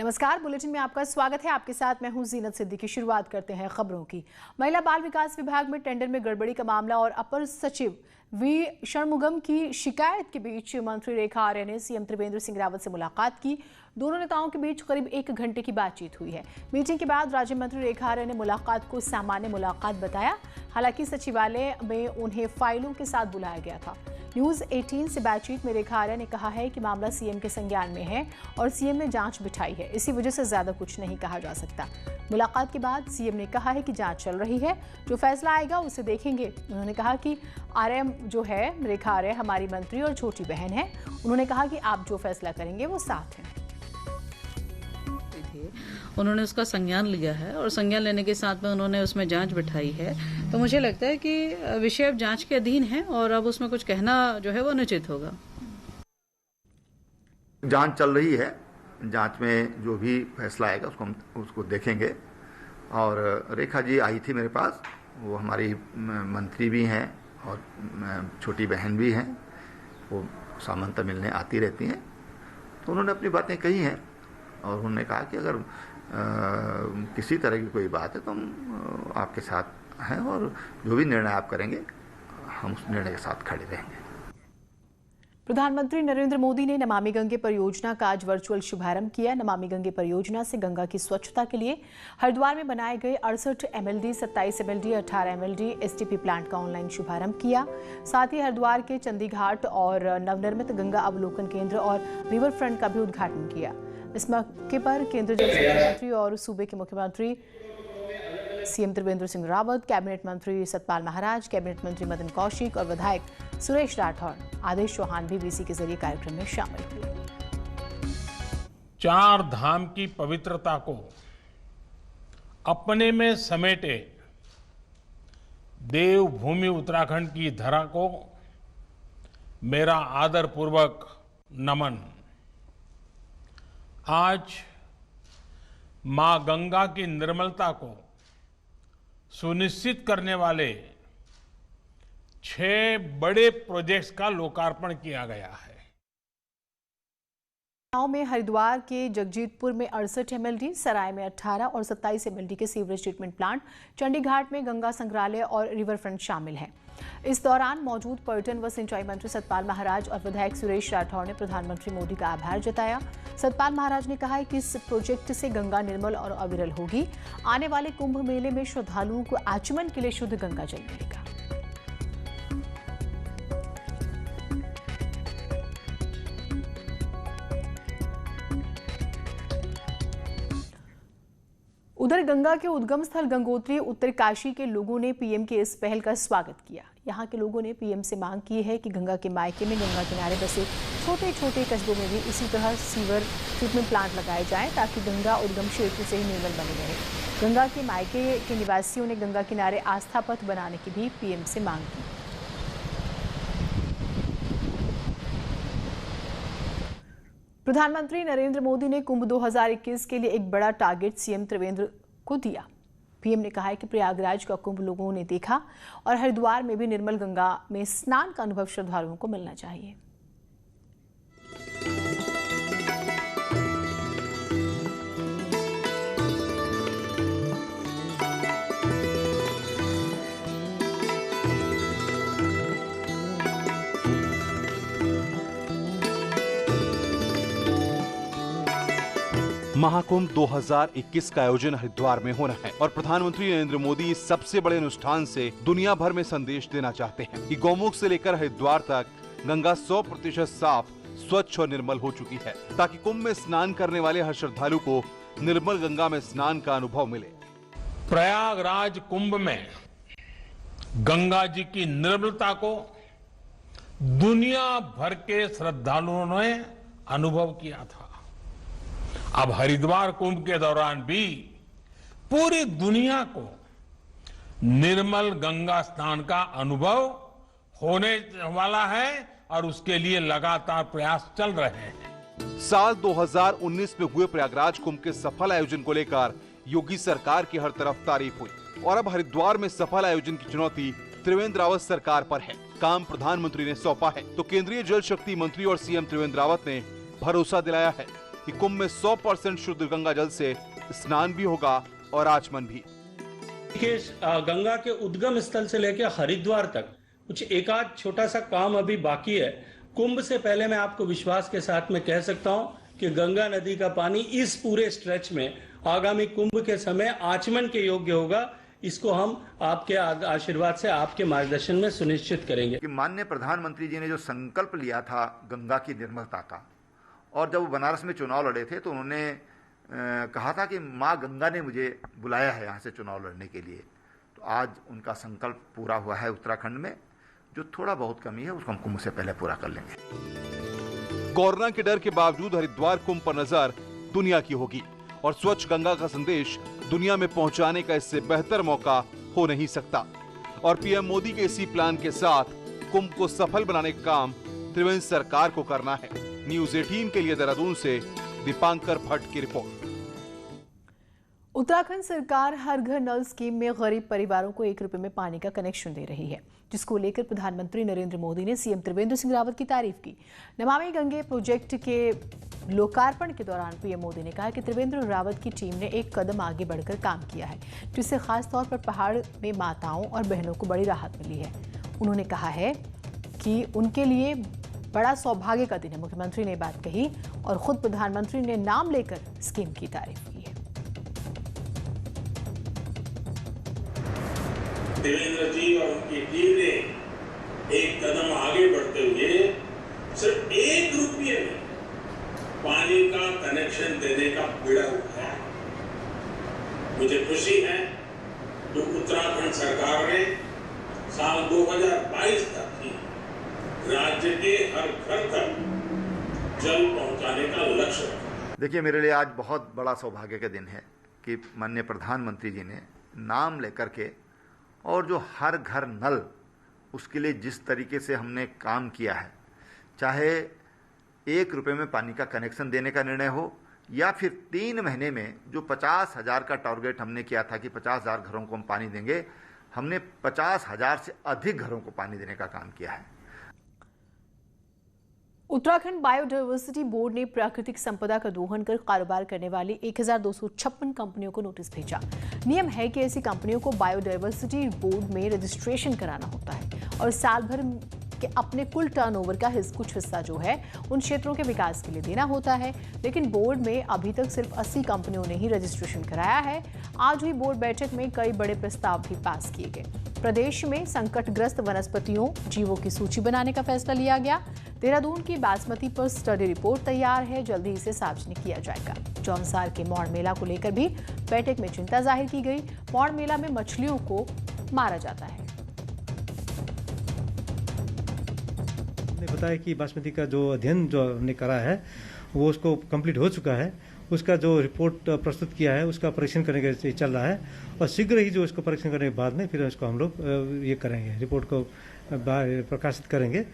नमस्कार, बुलेटिन में आपका स्वागत है। आपके साथ मैं हूं जीनत सिद्दीकी। शुरुआत करते हैं खबरों की। महिला बाल विकास विभाग में टेंडर में गड़बड़ी का मामला और अपर सचिव वी षणमुगम की शिकायत के बीच मंत्री रेखा आर्य ने सीएम त्रिवेंद्र सिंह रावत से मुलाकात की। दोनों नेताओं के बीच करीब 1 घंटे की बातचीत हुई है। मीटिंग के बाद राज्य मंत्री रेखा आर्य ने मुलाकात को सामान्य मुलाकात बताया। हालांकि सचिवालय में उन्हें फाइलों के साथ बुलाया गया था। न्यूज 18 से बातचीत में रेखा आर्य ने कहा है कि मामला सीएम के संज्ञान में है और सीएम ने जांच बिठाई है। इसी वजह से ज्यादा कुछ नहीं कहा जा सकता। मुलाकात के बाद सीएम ने कहा है कि जांच चल रही है, जो फैसला आएगा उसे देखेंगे। उन्होंने कहा कि आर्य जो है, रेखा आर्य हमारी मंत्री और छोटी बहन है। उन्होंने कहा कि आप जो फैसला करेंगे वो साथ हैं। उन्होंने उसका संज्ञान लिया है और संज्ञान लेने के साथ में उन्होंने उसमें जांच बिठाई है। तो मुझे लगता है कि विषय अब जांच के अधीन है और अब उसमें कुछ कहना जो है वो अनुचित होगा। जांच चल रही है, जांच में जो भी फैसला आएगा उसको देखेंगे। और रेखा जी आई थी मेरे पास, वो हमारी मंत्री भी हैं और छोटी बहन भी हैं। वो सामान्यतः मिलने आती रहती हैं। तो उन्होंने अपनी बातें कही हैं और उन्होंने कहा कि अगर किसी तरह की कोई बात है तो हम आपके साथ हैं और जो भी निर्णय आप करेंगे हम उस निर्णय के साथ खड़े रहेंगे। प्रधानमंत्री नरेंद्र मोदी ने नमामि गंगे परियोजना का आज वर्चुअल शुभारंभ किया। नमामि गंगे परियोजना से गंगा की स्वच्छता के लिए हरिद्वार में बनाए गए 68 MLD, 27 MLD, 18 MLD STP plant का ऑनलाइन शुभारंभ किया। साथ ही हरिद्वार के चंदी घाट और नवनिर्मित गंगा अवलोकन केंद्र और रिवर फ्रंट का भी उद्घाटन किया। इस मौके पर केंद्रीय जल शक्ति मंत्री और सूबे के मुख्यमंत्री सीएम त्रिवेंद्र सिंह रावत, कैबिनेट मंत्री सतपाल महाराज, कैबिनेट मंत्री मदन कौशिक और विधायक सुरेश राठौर, आदेश चौहान भी वीसी के जरिए कार्यक्रम में शामिल हुए। 4 धाम की पवित्रता को अपने में समेटे देवभूमि उत्तराखंड की धरा को मेरा आदरपूर्वक नमन। आज मां गंगा की निर्मलता को सुनिश्चित करने वाले 6 बड़े प्रोजेक्ट्स का लोकार्पण किया गया है। में हरिद्वार के जगजीतपुर में 68 MLD, सराय में 18 और 27 MLD के सीवरेज ट्रीटमेंट प्लांट, चंडीघाट में गंगा संग्रहालय और रिवर फ्रंट शामिल हैं। इस दौरान मौजूद पर्यटन व सिंचाई मंत्री सतपाल महाराज और विधायक सुरेश राठौर ने प्रधानमंत्री मोदी का आभार जताया। सतपाल महाराज ने कहा है कि इस प्रोजेक्ट से गंगा निर्मल और अविरल होगी। आने वाले कुंभ मेले में श्रद्धालुओं को आचमन के लिए शुद्ध गंगा जल मिलेगा। उधर गंगा के उद्गम स्थल गंगोत्री उत्तरकाशी के लोगों ने पीएम की इस पहल का स्वागत किया। यहां के लोगों ने पीएम से मांग की है कि गंगा के मायके में गंगा किनारे बसे छोटे छोटे कस्बों में भी इसी तरह सीवर ट्रीटमेंट प्लांट लगाए जाएं ताकि गंगा उद्गम क्षेत्र से ही निर्मल बनी रहे। गंगा के मायके के निवासियों ने गंगा किनारे आस्था पथ बनाने की भी पीएम से मांग की। प्रधानमंत्री नरेंद्र मोदी ने कुंभ 2021 के लिए एक बड़ा टारगेट सीएम त्रिवेंद्र को दिया। पीएम ने कहा है कि प्रयागराज का कुंभ लोगों ने देखा और हरिद्वार में भी निर्मल गंगा में स्नान का अनुभव श्रद्धालुओं को मिलना चाहिए। महाकुंभ 2021 का आयोजन हरिद्वार में होना है और प्रधानमंत्री नरेंद्र मोदी इस सबसे बड़े अनुष्ठान से दुनिया भर में संदेश देना चाहते हैं कि गौमुख से लेकर हरिद्वार तक गंगा 100% साफ, स्वच्छ और निर्मल हो चुकी है ताकि कुंभ में स्नान करने वाले हर श्रद्धालु को निर्मल गंगा में स्नान का अनुभव मिले। प्रयागराज कुंभ में गंगा जी की निर्मलता को दुनिया भर के श्रद्धालुओं ने अनुभव किया था। अब हरिद्वार कुंभ के दौरान भी पूरी दुनिया को निर्मल गंगा स्नान का अनुभव होने वाला है और उसके लिए लगातार प्रयास चल रहे हैं। साल 2019 में हुए प्रयागराज कुंभ के सफल आयोजन को लेकर योगी सरकार की हर तरफ तारीफ हुई और अब हरिद्वार में सफल आयोजन की चुनौती त्रिवेंद्र रावत सरकार पर है। काम प्रधानमंत्री ने सौंपा है तो केंद्रीय जल शक्ति मंत्री और सीएम त्रिवेंद्र रावत ने भरोसा दिलाया है कि कुंभ में 100% शुद्ध गंगा जल से स्नान भी होगा और आचमन भी। गंगा के उद्गम स्थल से लेकर हरिद्वार तक कुछ एक आध छोटा सा काम अभी बाकी है। कुंभ से पहले मैं आपको विश्वास के साथ में कह सकता हूं कि गंगा नदी का पानी इस पूरे स्ट्रेच में आगामी कुंभ के समय आचमन के योग्य होगा। इसको हम आपके आशीर्वाद से, आपके मार्गदर्शन में सुनिश्चित करेंगे। कि माननीय प्रधानमंत्री जी ने जो संकल्प लिया था गंगा की निर्मलता का, और जब वो बनारस में चुनाव लड़े थे तो उन्होंने कहा था कि माँ गंगा ने मुझे बुलाया है यहाँ से चुनाव लड़ने के लिए। तो आज उनका संकल्प पूरा हुआ है उत्तराखंड में। जो थोड़ा बहुत कमी है उसको हम कुंभ से पहले पूरा कर लेंगे। कोरोना के डर के बावजूद हरिद्वार कुंभ पर नजर दुनिया की होगी और स्वच्छ गंगा का संदेश दुनिया में पहुंचाने का इससे बेहतर मौका हो नहीं सकता। और पीएम मोदी के इसी प्लान के साथ कुंभ को सफल बनाने का काम त्रिवेंद्र सरकार को करना है। न्यूज़ 18 के लिए देहरादून से दीपांकर भट्ट की रिपोर्ट। उत्तराखंड सरकार हर घर नल स्कीम में गरीब परिवारों को 1 रुपए में पानी का कनेक्शन दे रही है, जिसको लेकर प्रधानमंत्री नरेंद्र मोदी ने सीएम त्रिवेंद्र सिंह रावत की तारीफ की। नमामि गंगे प्रोजेक्ट के लोकार्पण के दौरान पीएम मोदी ने कहा कि त्रिवेंद्र रावत की टीम ने एक कदम आगे बढ़कर काम किया है, जिससे खास तौर पर पहाड़ में माताओं और बहनों को बड़ी राहत मिली है। उन्होंने कहा है कि उनके लिए बड़ा सौभाग्य का दिन है। मुख्यमंत्री ने बात कही और खुद प्रधानमंत्री ने नाम लेकर स्कीम की तारीफ की है। देवेंद्र जी और उनकी टीम ने एक कदम आगे बढ़ते हुए सिर्फ 1 रुपये में पानी का कनेक्शन देने का बीड़ा उठाया। मुझे खुशी है कि उत्तराखंड सरकार ने साल 2022 तक ही राज्य के हर घर तक जल पहुंचाने का लक्ष्य रखा। देखिए, मेरे लिए आज बहुत बड़ा सौभाग्य का दिन है कि माननीय प्रधानमंत्री जी ने नाम लेकर के और जो हर घर नल, उसके लिए जिस तरीके से हमने काम किया है, चाहे 1 रुपये में पानी का कनेक्शन देने का निर्णय हो या फिर 3 महीने में जो 50,000 का टारगेट हमने किया था कि 50,000 घरों को हम पानी देंगे, हमने 50,000 से अधिक घरों को पानी देने का काम किया है। उत्तराखंड बायोडायवर्सिटी बोर्ड ने प्राकृतिक संपदा का दोहन कर कारोबार करने वाली 1256 कंपनियों को नोटिस भेजा। नियम है कि ऐसी कंपनियों को बायोडायवर्सिटी बोर्ड में रजिस्ट्रेशन कराना होता है और साल भर के अपने कुल टर्नओवर का कुछ हिस्सा जो है उन क्षेत्रों के विकास के लिए देना होता है। लेकिन बोर्ड में अभी तक सिर्फ 80 कंपनियों ने ही रजिस्ट्रेशन कराया है। आज हुई बोर्ड बैठक में कई बड़े प्रस्ताव भी पास किए गए। प्रदेश में संकटग्रस्त वनस्पतियों, जीवों की सूची बनाने का फैसला लिया गया। देहरादून की बासमती पर स्टडी रिपोर्ट तैयार है, जल्द ही इसे सार्वजनिक किया जाएगा। जौनसार के मौड़ मेला को लेकर भी बैठक में चिंता जाहिर की गई। मौड़ मेला में मछलियों को मारा जाता है। हमने बताया कि बासमती का जो अध्ययन जो हमने करा है वो उसको कंप्लीट हो चुका है। उसका जो रिपोर्ट प्रस्तुत किया है उसका परीक्षण करने के चल रहा है और शीघ्र ही जो इसको परीक्षण करने के बाद में फिर इसको हम लोग ये करेंगे, रिपोर्ट को प्रकाशित करेंगे।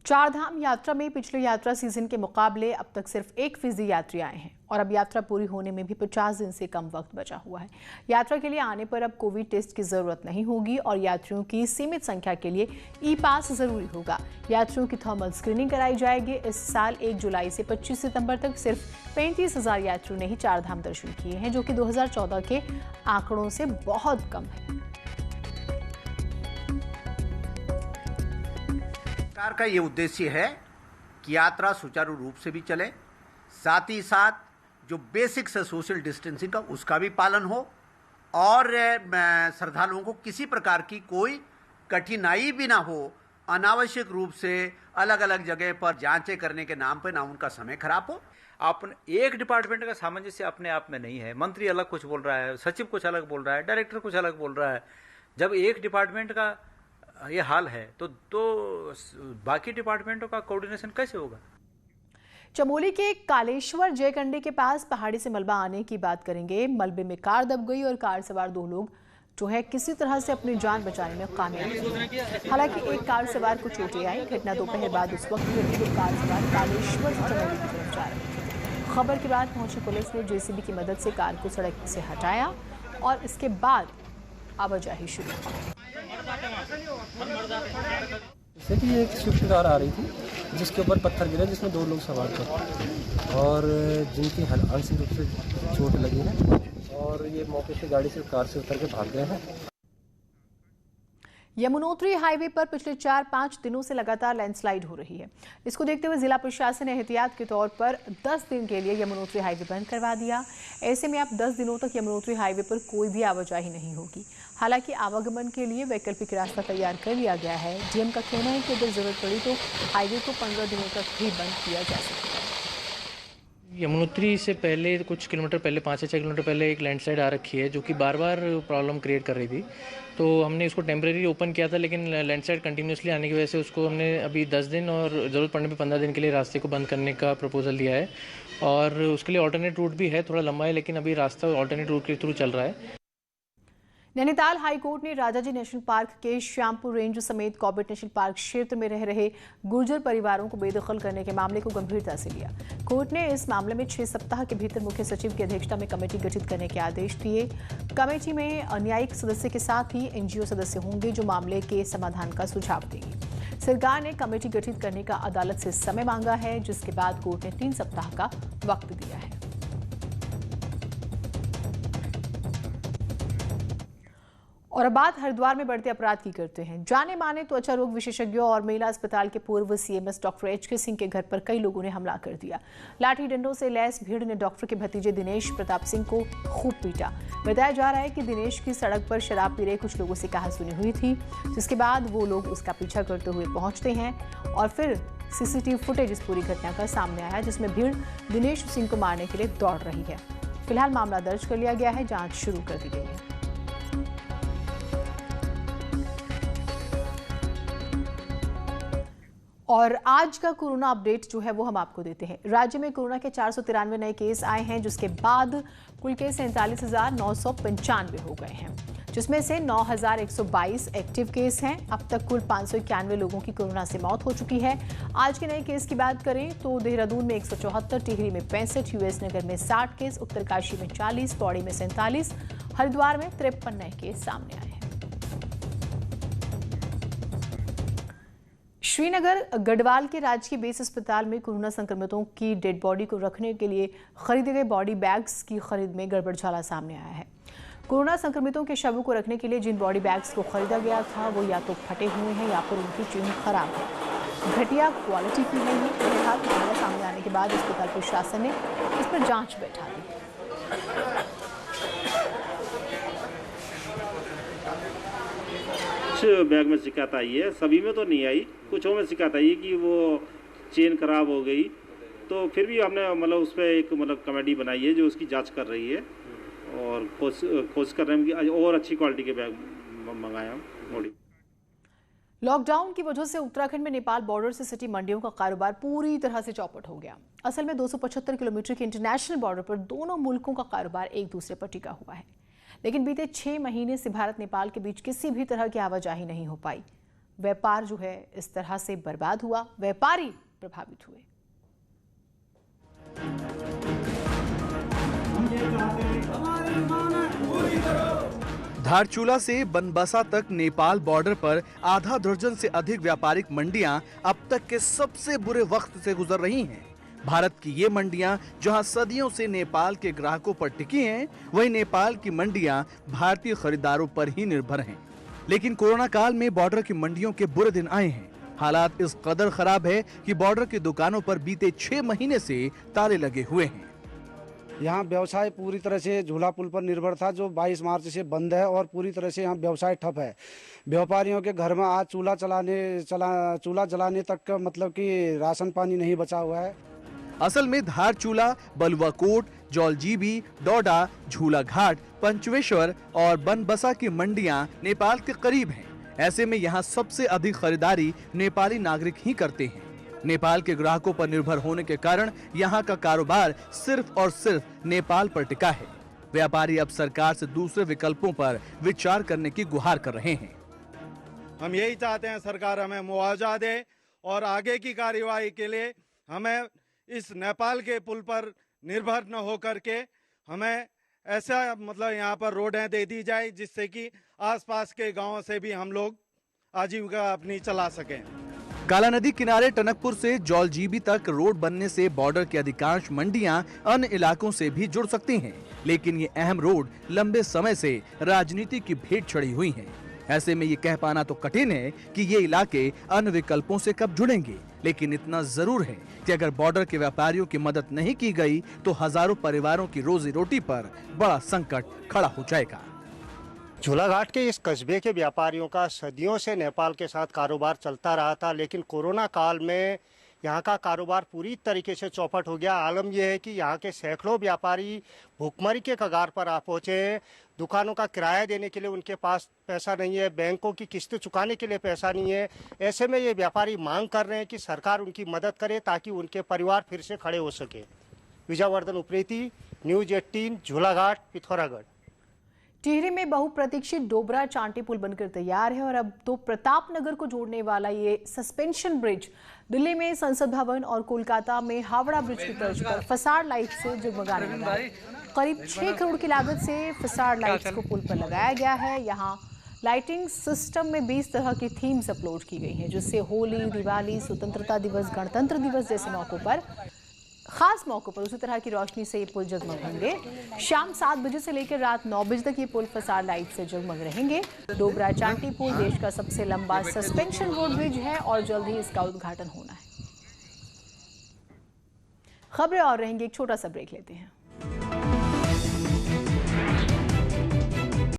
चारधाम यात्रा में पिछले यात्रा सीजन के मुकाबले अब तक सिर्फ 1% यात्री आए हैं और अब यात्रा पूरी होने में भी 50 दिन से कम वक्त बचा हुआ है। यात्रा के लिए आने पर अब कोविड टेस्ट की जरूरत नहीं होगी और यात्रियों की सीमित संख्या के लिए ई पास जरूरी होगा। यात्रियों की थर्मल स्क्रीनिंग कराई जाएगी। इस साल 1 जुलाई से 25 सितंबर तक सिर्फ 35,000 यात्रियों ने ही चारधाम दर्शन किए हैं, जो कि 2014 के आंकड़ों से बहुत कम है। सरकार का ये उद्देश्य है कि यात्रा सुचारू रूप से भी चले, साथ ही साथ जो बेसिक्स है सोशल डिस्टेंसिंग का उसका भी पालन हो और श्रद्धालुओं को किसी प्रकार की कोई कठिनाई भी ना हो। अनावश्यक रूप से अलग अलग जगह पर जांचें करने के नाम पर ना उनका समय खराब हो। अपने एक डिपार्टमेंट का सामंजस्य अपने आप में नहीं है। मंत्री अलग कुछ बोल रहा है, सचिव कुछ अलग बोल रहा है, डायरेक्टर कुछ अलग बोल रहा है। जब एक डिपार्टमेंट का ये हाल है तो बाकी डिपार्टमेंटों का कोऑर्डिनेशन कैसे होगा? चमोली के कालेश्वर जयकंडी के पास पहाड़ी से मलबा आने की बात करेंगे। मलबे में कार दब गई और कार सवार 2 लोग जो है किसी तरह से अपनी जान बचाने में कामयाब हुए। हालांकि एक कार सवार को चोटें आई। घटना दोपहर बाद उस वक्त हुई जब कार सवार कालेश्वर से चमोली की तरफ जा रहे थे। खबर के बाद पहुंची पुलिस ने जेसीबी की मदद से कार को सड़क से हटाया और इसके बाद आवाजाही शुरू हुई। जैसे कि एक स्विफ्ट कार आ रही थी जिसके ऊपर पत्थर गिरा जिसमें 2 लोग सवार थे और जिनकी आंशिक रूप से चोट लगी है और ये मौके से गाड़ी से कार से उतर के भाग गए हैं। यमुनोत्री हाईवे पर पिछले 4-5 दिनों से लगातार लैंडस्लाइड हो रही है। इसको देखते हुए जिला प्रशासन ने एहतियात के तौर पर 10 दिन के लिए यमुनोत्री हाईवे बंद करवा दिया। ऐसे में अब 10 दिनों तक यमुनोत्री हाईवे पर कोई भी आवाजाही नहीं होगी। हालांकि आवागमन के लिए वैकल्पिक रास्ता तैयार कर लिया गया है। डीएम का कहना है कि अगर जरूरत पड़ी तो हाईवे को 15 दिनों तक भी बंद किया जा सकता है। यमुनोत्री से पहले कुछ किलोमीटर पहले 5 से 6 किलोमीटर पहले एक लैंडस्लाइड आ रखी है जो कि बार बार प्रॉब्लम क्रिएट कर रही थी, तो हमने इसको टेम्परेरी ओपन किया था, लेकिन लैंडस्लाइड कंटिन्यूसली आने की वजह से उसको हमने अभी 10 दिन और ज़रूरत पड़ने पे 15 दिन के लिए रास्ते को बंद करने का प्रपोजल दिया है। और उसके लिए ऑल्टरनेट रूट भी है, थोड़ा लंबा है, लेकिन अभी रास्ता ऑल्टरनेट रूट के थ्रू चल रहा है। नैनीताल हाईकोर्ट ने राजाजी नेशनल पार्क के श्यामपुर रेंज समेत कॉर्बेट नेशनल पार्क क्षेत्र में रह रहे गुर्जर परिवारों को बेदखल करने के मामले को गंभीरता से लिया। कोर्ट ने इस मामले में 6 सप्ताह के भीतर मुख्य सचिव की अध्यक्षता में कमेटी गठित करने के आदेश दिए। कमेटी में न्यायिक सदस्य के साथ ही एनजीओ सदस्य होंगे जो मामले के समाधान का सुझाव देंगे। सरकार ने कमेटी गठित करने का अदालत से समय मांगा है, जिसके बाद कोर्ट ने 3 सप्ताह का वक्त दिया है। और अब बात हरिद्वार में बढ़ते अपराध की करते हैं। जाने माने त्वचा रोग विशेषज्ञों और महिला अस्पताल के पूर्व सीएमएस डॉक्टर एचके सिंह के घर पर कई लोगों ने हमला कर दिया। लाठी डंडों से लैस भीड़ ने डॉक्टर के भतीजे दिनेश प्रताप सिंह को खूब पीटा। बताया जा रहा है कि दिनेश की सड़क पर शराब पी रहे कुछ लोगों से कहासुनी हुई थी, जिसके बाद वो लोग उसका पीछा करते हुए पहुंचते हैं और फिर सीसीटीवी फुटेज इस पूरी घटना का सामने आया, जिसमें भीड़ दिनेश सिंह को मारने के लिए दौड़ रही है। फिलहाल मामला दर्ज कर लिया गया है, जांच शुरू कर दी गई है। और आज का कोरोना अपडेट जो है वो हम आपको देते हैं। राज्य में कोरोना के 493 नए केस आए हैं, जिसके बाद कुल केस 47,995 हो गए हैं, जिसमें से 9,122 एक्टिव केस हैं। अब तक कुल 591 लोगों की कोरोना से मौत हो चुकी है। आज के नए केस की बात करें तो देहरादून में 174, टिहरी में 65, यूएस नगर में 60 केस, उत्तरकाशी में 40, पौड़ी में 47, हरिद्वार में 53 नए केस सामने आए हैं। श्रीनगर गढ़वाल के राजकीय बेस अस्पताल में कोरोना संक्रमितों की डेड बॉडी को रखने के लिए खरीदे गए बॉडी बैग्स की खरीद में गड़बड़झाला सामने आया है। कोरोना संक्रमितों के शवों को रखने के लिए जिन बॉडी बैग्स को खरीदा गया था वो या तो फटे हुए हैं या फिर उनकी चेन खराब है। घटिया क्वालिटी की है ये। फिलहाल मामला सामने आने के बाद अस्पताल प्रशासन ने इस पर जांच बैठा दी। कुछ बैग में शिकायत आई है, सभी में तो नहीं आई, कुछों में शिकायत आई है कि वो चेन खराब हो गई, तो फिर भी हमने मतलब उस पर एक कमेटी बनाई है जो उसकी जांच कर रही है और कोशिश कर रहे हैं कि और अच्छी क्वालिटी के बैग मंगाएं हम। लॉकडाउन की वजह से उत्तराखंड में नेपाल बॉर्डर से सिटी मंडियों का कारोबार पूरी तरह से चौपट हो गया। असल में 275 किलोमीटर के इंटरनेशनल बॉर्डर पर दोनों मुल्कों का कारोबार एक दूसरे पर टिका हुआ है, लेकिन बीते 6 महीने से भारत नेपाल के बीच किसी भी तरह की आवाजाही नहीं हो पाई। व्यापार जो है इस तरह से बर्बाद हुआ, व्यापारी प्रभावित हुए। धारचूला से बनबसा तक नेपाल बॉर्डर पर आधा दर्जन से अधिक व्यापारिक मंडियां अब तक के सबसे बुरे वक्त से गुजर रही हैं। भारत की ये मंडियां जहां सदियों से नेपाल के ग्राहकों पर टिकी हैं, वहीं नेपाल की मंडियां भारतीय खरीदारों पर ही निर्भर हैं। लेकिन कोरोना काल में बॉर्डर की मंडियों के बुरे दिन आए हैं। हालात इस कदर खराब है कि बॉर्डर की दुकानों पर बीते 6 महीने से ताले लगे हुए हैं। यहाँ व्यवसाय पूरी तरह से झूला पुल पर निर्भर था, जो 22 मार्च से बंद है और पूरी तरह से यहाँ व्यवसाय ठप है। व्यापारियों के घर में आज चूल्हा जलाने तक का मतलब कि राशन पानी नहीं बचा हुआ है। असल में धारचूला, बलुआकोट, जौलजीबी, डोडा, झूला घाट, पंचवेश्वर और बनबसा की मंडियां नेपाल के करीब हैं। ऐसे में यहाँ सबसे अधिक खरीदारी नेपाली नागरिक ही करते हैं। नेपाल के ग्राहकों पर निर्भर होने के कारण यहाँ का कारोबार सिर्फ और सिर्फ नेपाल पर टिका है। व्यापारी अब सरकार से दूसरे विकल्पों पर विचार करने की गुहार कर रहे हैं। हम यही चाहते हैं सरकार हमें मुआवजा दे और आगे की कार्यवाही के लिए हमें इस नेपाल के पुल पर निर्भर न होकर के हमें ऐसा मतलब यहाँ पर रोडें दे दी जाए जिससे कि आसपास के गांवों से भी हम लोग आजीविका अपनी चला सकें। काला नदी किनारे टनकपुर से जौलजीबी तक रोड बनने से बॉर्डर की अधिकांश मंडियां अन्य इलाकों से भी जुड़ सकती हैं, लेकिन ये अहम रोड लंबे समय से राजनीति की भेंट चढ़ी हुई हैं। ऐसे में ये कह पाना तो कठिन है कि ये इलाके अन्य विकल्पों से कब जुड़ेंगे, लेकिन इतना जरूर है कि अगर बॉर्डर के व्यापारियों की मदद नहीं की गई तो हजारों परिवारों की रोजी रोटी पर बड़ा संकट खड़ा हो जाएगा। झूलाघाट के इस कस्बे के व्यापारियों का सदियों से नेपाल के साथ कारोबार चलता रहा था, लेकिन कोरोना काल में यहाँ का कारोबार पूरी तरीके से चौपट हो गया। आलम यह है कि यहाँ के सैकड़ों व्यापारी भूखमरी के कगार पर आ पहुँचे हैं। दुकानों का किराया देने के लिए उनके पास पैसा नहीं है, बैंकों की किस्त चुकाने के लिए पैसा नहीं है। ऐसे में ये व्यापारी मांग कर रहे हैं कि सरकार उनकी मदद करे ताकि उनके परिवार फिर से खड़े हो सके। विजयवर्धन उप्रेती, न्यूज 18, झूलाघाट, पिथौरागढ़। टिहरी में बहुप्रतीक्षित डोबरा चांटी पुल बनकर तैयार है और अब तो प्रताप नगर को जोड़ने वाला ये सस्पेंशन ब्रिज दिल्ली में संसद भवन और कोलकाता में हावड़ा ब्रिज की तर्ज पर फसाड लाइट से जगमगाने लगा है। करीब 6 करोड़ की लागत से फसाड लाइट्स को पुल पर लगाया गया है। यहाँ लाइटिंग सिस्टम में 20 तरह की थीम्स अपलोड की गई हैं, जिससे होली, दिवाली, स्वतंत्रता दिवस, गणतंत्र दिवस जैसे मौकों पर खास मौकों पर उसी तरह की रोशनी से ये पुल जगमग होंगे। शाम 7 बजे से लेकर रात 9 बजे तक ये पुल फसाड लाइट से जगमग रहेंगे। डोबरा चांटी पुल देश का सबसे लंबा सस्पेंशन रोड ब्रिज है और जल्द ही इसका उद्घाटन होना है। खबरें और रहेंगी, एक छोटा सा ब्रेक लेते हैं।